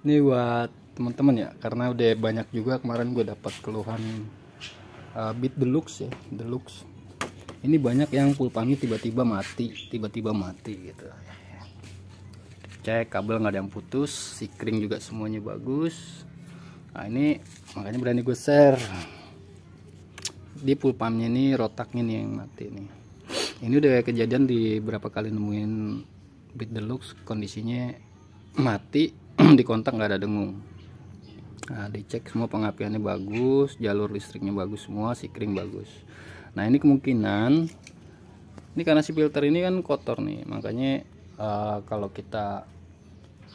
Ini buat teman-teman ya, karena udah banyak juga kemarin gue dapat keluhan Beat Deluxe ya, Deluxe. Ini banyak yang pulpamnya tiba-tiba mati gitu. Cek kabel nggak ada yang putus, sikring juga semuanya bagus. Nah ini makanya berani gue share. Di pulpamnya ini rotaknya nih yang mati nih. Ini udah kejadian di berapa kali nemuin Beat Deluxe kondisinya mati, di kontak nggak ada dengung. Nah dicek semua pengapiannya bagus, jalur listriknya bagus semua, sikring bagus. Nah ini kemungkinan ini karena si filter ini kan kotor nih, makanya kalau kita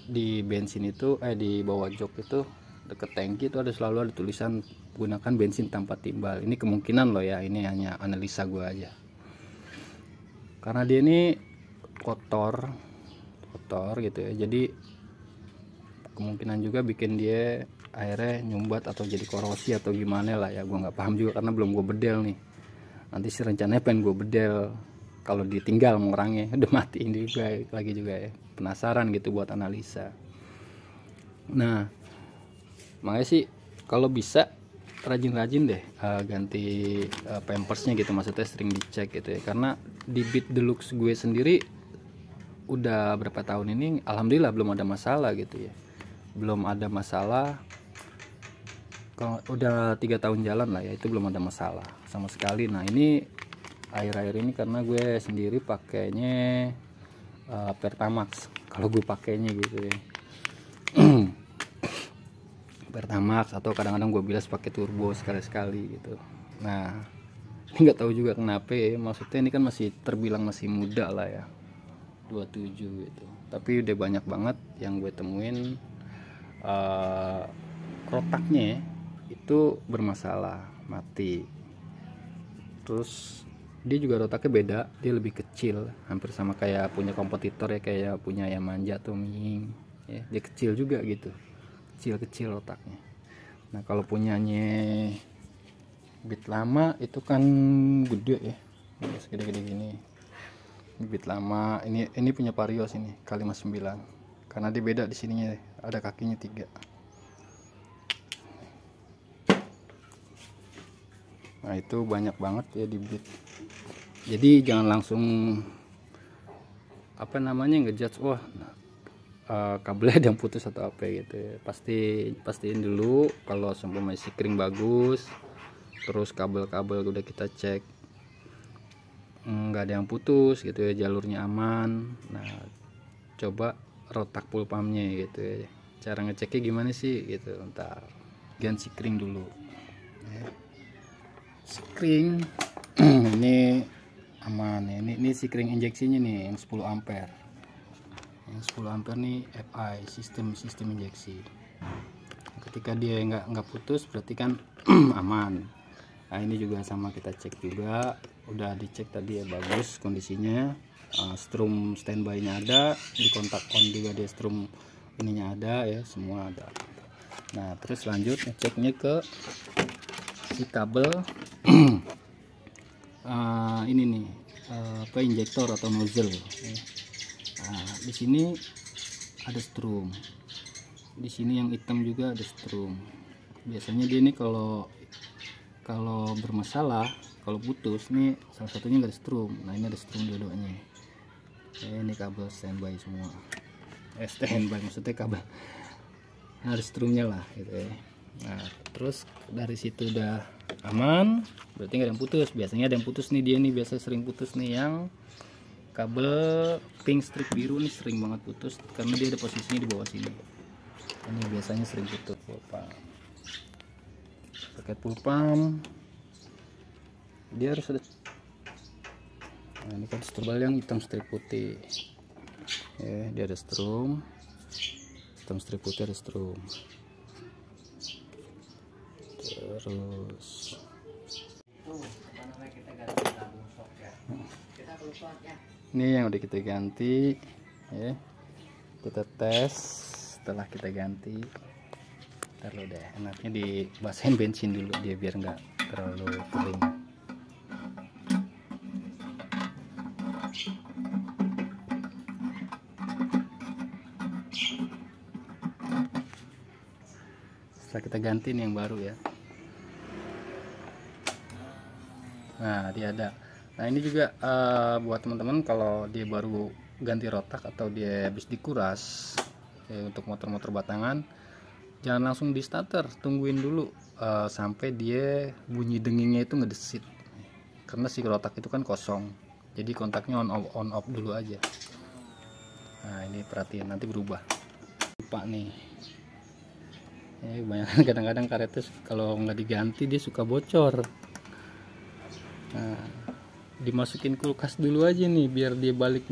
di bensin itu di bawah jok itu deket tangki itu selalu ada tulisan gunakan bensin tanpa timbal. Ini kemungkinan loh ya, ini hanya analisa gue aja, karena dia ini kotor gitu ya, jadi kemungkinan juga bikin dia airnya nyumbat atau jadi korosi atau gimana lah ya, gue nggak paham juga karena belum gue bedel nih. Nanti sih rencananya pengen gue bedel kalau ditinggal orangnya udah matiin juga lagi juga ya, penasaran gitu buat analisa. Nah makanya sih kalau bisa rajin-rajin deh ganti pampersnya gitu, maksudnya sering dicek gitu ya, karena di Beat Deluxe gue sendiri udah berapa tahun ini alhamdulillah belum ada masalah gitu ya, belum ada masalah. Kalau udah 3 tahun jalan lah ya, itu belum ada masalah sama sekali. Nah ini air-air ini karena gue sendiri pakainya Pertamax kalau gue pakainya gitu ya. Pertamax atau kadang-kadang gue bilas pakai turbo sekali-sekali gitu. Nah ini nggak tahu juga kenapa ya, maksudnya ini kan masih terbilang masih muda lah ya, 27 gitu, tapi udah banyak banget yang gue temuin rotaknya itu bermasalah, mati. Terus dia juga rotaknya beda, dia lebih kecil, hampir sama kayak punya kompetitor ya, kayak punya yang manja atau Ming ya, dia kecil juga gitu, kecil rotaknya. Nah kalau punyanya Beat lama itu kan gede ya, segede-gede gini. Beat lama ini punya Varios ini K59, karena dia beda di sininya, ada kakinya 3. Nah itu banyak banget ya di Beat. Jadi jangan langsung ngejudge wah kabelnya ada yang putus atau apa gitu ya. Pastiin dulu kalau seumpama sikring bagus, terus kabel-kabel udah kita cek nggak ada yang putus gitu ya, jalurnya aman. Nah coba rotak pulpamnya gitu ya, cara ngeceknya gimana sih gitu, ntar ganti sikring dulu ya. Sikring ini aman ya, ini sikring injeksinya nih yang 10 ampere. Yang 10 ampere nih FI, sistem injeksi. Ketika dia nggak putus berarti kan aman. Nah ini juga sama kita cek juga, udah dicek tadi ya, bagus kondisinya. Strum standby-nya ada, di kontak on juga dia strum ininya ada ya, semua ada. Nah terus lanjut ngeceknya ke si kabel ini nih injektor atau nozzle ya. Nah di sini ada strum, di sini yang hitam juga ada strum. Biasanya dia ini kalau bermasalah, kalau putus nih salah satunya nggak ada strum. Nah ini ada strum dua-duanya. Ini kabel standby semua, standby maksudnya kabel harus strumnya lah gitu ya. Nah terus dari situ udah aman, berarti nggak ada yang putus. Biasanya ada yang putus nih, dia nih biasa sering putus nih, yang kabel pink strip biru nih sering banget putus karena dia ada posisinya di bawah sini. Ini biasanya sering putus pulpam. Pakai pulpam dia harus ada. Nah ini kan strum yang hitam strip putih ya, dia ada strum hitam strip putih, ada strum. Terus ini yang udah kita ganti ya, kita tes. Setelah kita ganti, taruh deh, enaknya dibasahin bensin dulu dia biar nggak terlalu kering. Bisa kita ganti nih yang baru ya. Nah dia ada. Nah ini juga buat teman-teman kalau dia baru ganti rotak atau dia habis dikuras ya, untuk motor-motor batangan, jangan langsung di starter, tungguin dulu sampai dia bunyi dengingnya itu ngedesit, karena si rotak itu kan kosong, jadi kontaknya on off dulu aja. Nah ini perhatian, nanti berubah. Lupa nih, kebanyakan kadang-kadang karetnya kalau nggak diganti dia suka bocor. Nah dimasukin kulkas dulu aja nih biar dia balik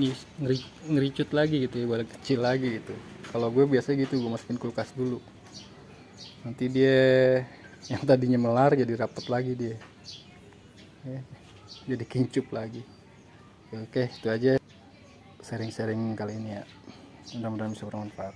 ngericut lagi gitu ya, balik kecil lagi gitu. Kalau gue biasa gitu, gue masukin kulkas dulu, nanti dia yang tadinya melar jadi rapet lagi, dia jadi kincup lagi. Oke, itu aja sharing-sharing kali ini ya, mudah-mudahan bisa bermanfaat.